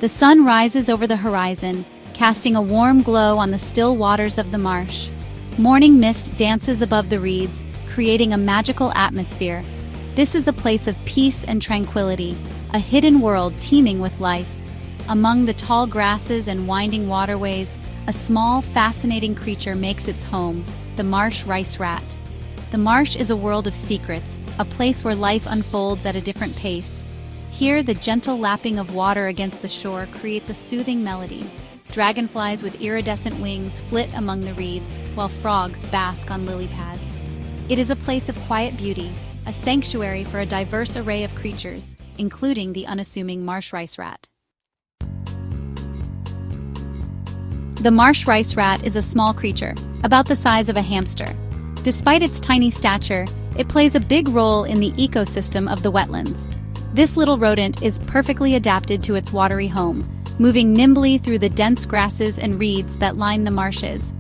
The sun rises over the horizon, casting a warm glow on the still waters of the marsh. Morning mist dances above the reeds, creating a magical atmosphere. This is a place of peace and tranquility, a hidden world teeming with life. Among the tall grasses and winding waterways, a small, fascinating creature makes its home, the Marsh Rice Rat. The marsh is a world of secrets, a place where life unfolds at a different pace. Here, the gentle lapping of water against the shore creates a soothing melody. Dragonflies with iridescent wings flit among the reeds, while frogs bask on lily pads. It is a place of quiet beauty, a sanctuary for a diverse array of creatures, including the unassuming marsh rice rat. The marsh rice rat is a small creature, about the size of a hamster. Despite its tiny stature, it plays a big role in the ecosystem of the wetlands. This little rodent is perfectly adapted to its watery home, moving nimbly through the dense grasses and reeds that line the marshes.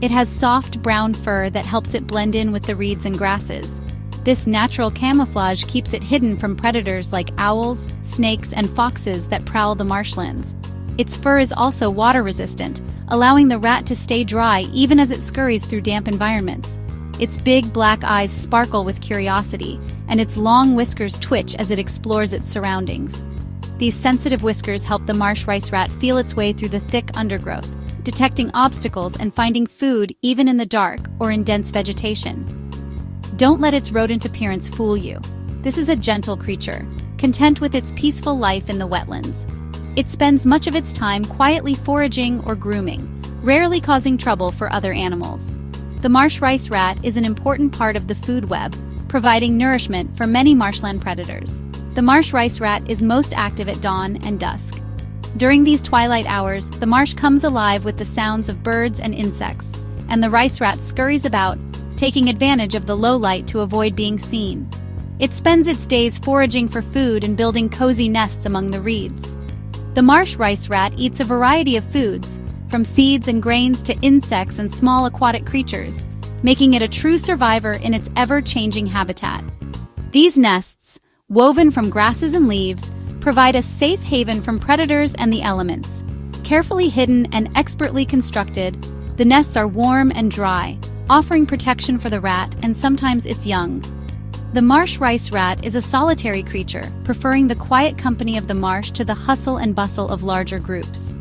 It has soft brown fur that helps it blend in with the reeds and grasses. This natural camouflage keeps it hidden from predators like owls, snakes, and foxes that prowl the marshlands. Its fur is also water-resistant, allowing the rat to stay dry even as it scurries through damp environments. Its big black eyes sparkle with curiosity, and its long whiskers twitch as it explores its surroundings. These sensitive whiskers help the marsh rice rat feel its way through the thick undergrowth, detecting obstacles and finding food even in the dark or in dense vegetation. Don't let its rodent appearance fool you. This is a gentle creature, content with its peaceful life in the wetlands. It spends much of its time quietly foraging or grooming, rarely causing trouble for other animals. The marsh rice rat is an important part of the food web, providing nourishment for many marshland predators. The marsh rice rat is most active at dawn and dusk. During these twilight hours, the marsh comes alive with the sounds of birds and insects, and the rice rat scurries about, taking advantage of the low light to avoid being seen. It spends its days foraging for food and building cozy nests among the reeds. The marsh rice rat eats a variety of foods, from seeds and grains to insects and small aquatic creatures, making it a true survivor in its ever-changing habitat. These nests, woven from grasses and leaves, provide a safe haven from predators and the elements. Carefully hidden and expertly constructed, the nests are warm and dry, offering protection for the rat and sometimes its young. The marsh rice rat is a solitary creature, preferring the quiet company of the marsh to the hustle and bustle of larger groups.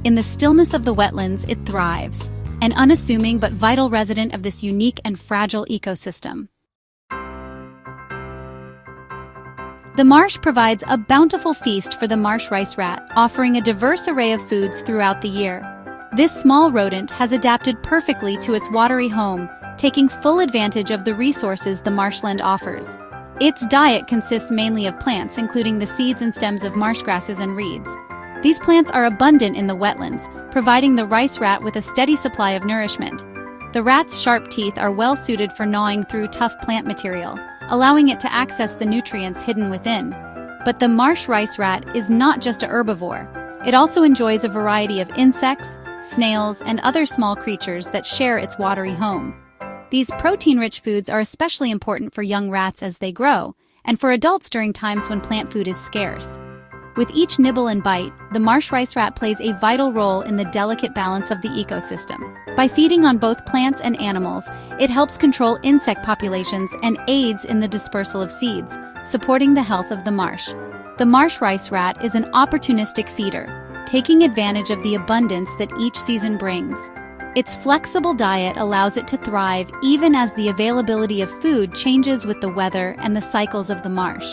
In the stillness of the wetlands, it thrives, an unassuming but vital resident of this unique and fragile ecosystem. The marsh provides a bountiful feast for the marsh rice rat, offering a diverse array of foods throughout the year. This small rodent has adapted perfectly to its watery home, taking full advantage of the resources the marshland offers. Its diet consists mainly of plants, including the seeds and stems of marsh grasses and reeds. These plants are abundant in the wetlands, providing the rice rat with a steady supply of nourishment. The rat's sharp teeth are well suited for gnawing through tough plant material, allowing it to access the nutrients hidden within. But the marsh rice rat is not just a herbivore. It also enjoys a variety of insects, snails, and other small creatures that share its watery home. These protein-rich foods are especially important for young rats as they grow, and for adults during times when plant food is scarce. With each nibble and bite, the marsh rice rat plays a vital role in the delicate balance of the ecosystem. By feeding on both plants and animals, it helps control insect populations and aids in the dispersal of seeds, supporting the health of the marsh. The marsh rice rat is an opportunistic feeder, taking advantage of the abundance that each season brings. Its flexible diet allows it to thrive even as the availability of food changes with the weather and the cycles of the marsh.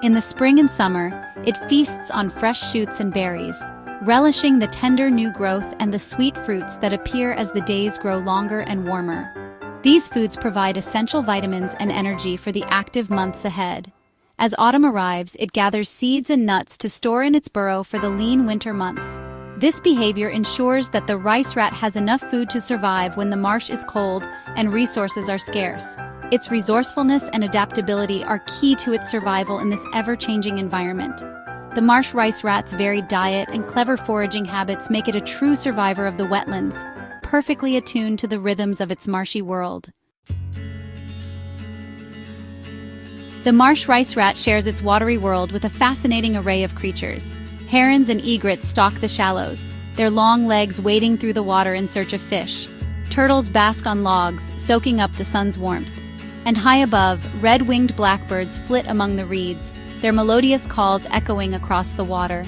In the spring and summer, it feasts on fresh shoots and berries, relishing the tender new growth and the sweet fruits that appear as the days grow longer and warmer. These foods provide essential vitamins and energy for the active months ahead. As autumn arrives, it gathers seeds and nuts to store in its burrow for the lean winter months. This behavior ensures that the rice rat has enough food to survive when the marsh is cold and resources are scarce. Its resourcefulness and adaptability are key to its survival in this ever-changing environment. The marsh rice rat's varied diet and clever foraging habits make it a true survivor of the wetlands, perfectly attuned to the rhythms of its marshy world. The marsh rice rat shares its watery world with a fascinating array of creatures. Herons and egrets stalk the shallows, their long legs wading through the water in search of fish. Turtles bask on logs, soaking up the sun's warmth. And high above, red-winged blackbirds flit among the reeds, their melodious calls echoing across the water.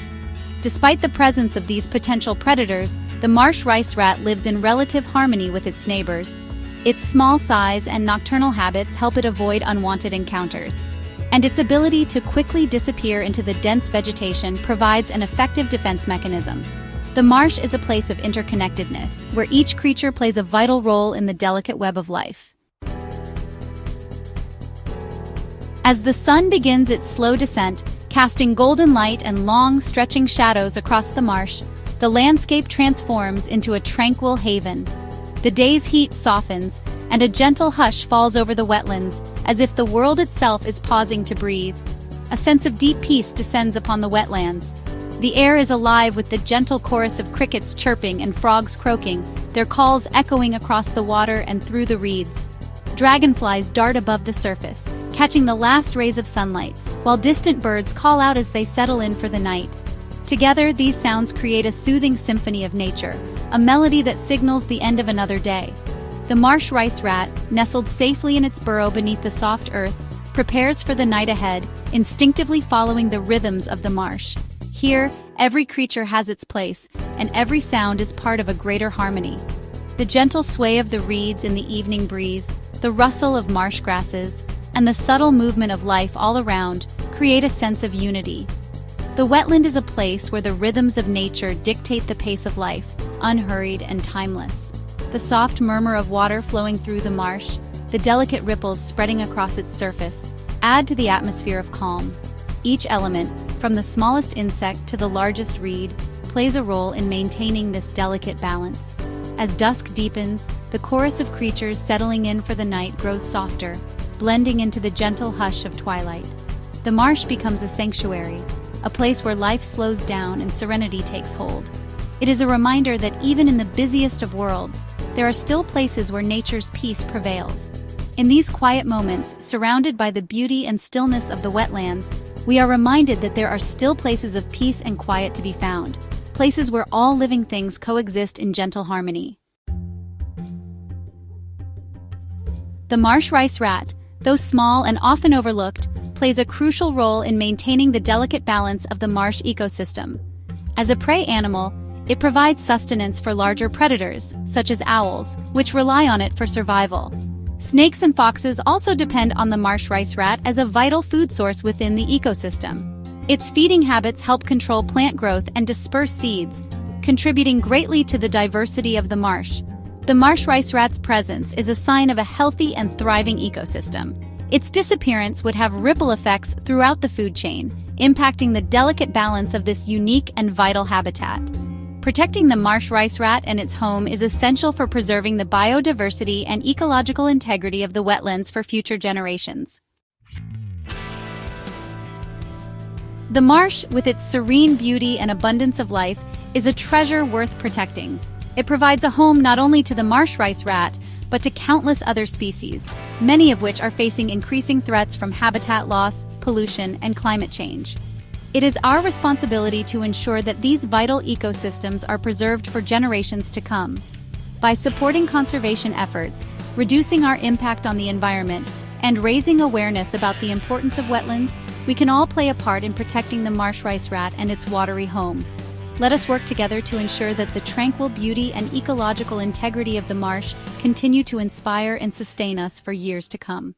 Despite the presence of these potential predators, the marsh rice rat lives in relative harmony with its neighbors. Its small size and nocturnal habits help it avoid unwanted encounters. And its ability to quickly disappear into the dense vegetation provides an effective defense mechanism. The marsh is a place of interconnectedness, where each creature plays a vital role in the delicate web of life. As the sun begins its slow descent, casting golden light and long, stretching shadows across the marsh, the landscape transforms into a tranquil haven. The day's heat softens, and a gentle hush falls over the wetlands, as if the world itself is pausing to breathe. A sense of deep peace descends upon the wetlands. The air is alive with the gentle chorus of crickets chirping and frogs croaking, their calls echoing across the water and through the reeds. Dragonflies dart above the surface, catching the last rays of sunlight, while distant birds call out as they settle in for the night. Together, these sounds create a soothing symphony of nature, a melody that signals the end of another day. The marsh rice rat, nestled safely in its burrow beneath the soft earth, prepares for the night ahead, instinctively following the rhythms of the marsh. Here, every creature has its place, and every sound is part of a greater harmony. The gentle sway of the reeds in the evening breeze, the rustle of marsh grasses, and the subtle movement of life all around create a sense of unity. The wetland is a place where the rhythms of nature dictate the pace of life, unhurried and timeless. The soft murmur of water flowing through the marsh, the delicate ripples spreading across its surface, add to the atmosphere of calm. Each element, from the smallest insect to the largest reed, plays a role in maintaining this delicate balance. As dusk deepens, the chorus of creatures settling in for the night grows softer, blending into the gentle hush of twilight. The marsh becomes a sanctuary, a place where life slows down and serenity takes hold. It is a reminder that even in the busiest of worlds, there are still places where nature's peace prevails. In these quiet moments, surrounded by the beauty and stillness of the wetlands, we are reminded that there are still places of peace and quiet to be found, places where all living things coexist in gentle harmony. The marsh rice rat, though small and often overlooked, plays a crucial role in maintaining the delicate balance of the marsh ecosystem. As a prey animal, it provides sustenance for larger predators, such as owls, which rely on it for survival. Snakes and foxes also depend on the marsh rice rat as a vital food source within the ecosystem. Its feeding habits help control plant growth and disperse seeds, contributing greatly to the diversity of the marsh. The marsh rice rat's presence is a sign of a healthy and thriving ecosystem. Its disappearance would have ripple effects throughout the food chain, impacting the delicate balance of this unique and vital habitat. Protecting the marsh rice rat and its home is essential for preserving the biodiversity and ecological integrity of the wetlands for future generations. The marsh, with its serene beauty and abundance of life, is a treasure worth protecting. It provides a home not only to the marsh rice rat, but to countless other species, many of which are facing increasing threats from habitat loss, pollution, and climate change. It is our responsibility to ensure that these vital ecosystems are preserved for generations to come. By supporting conservation efforts, reducing our impact on the environment, and raising awareness about the importance of wetlands, we can all play a part in protecting the marsh rice rat and its watery home. Let us work together to ensure that the tranquil beauty and ecological integrity of the marsh continue to inspire and sustain us for years to come.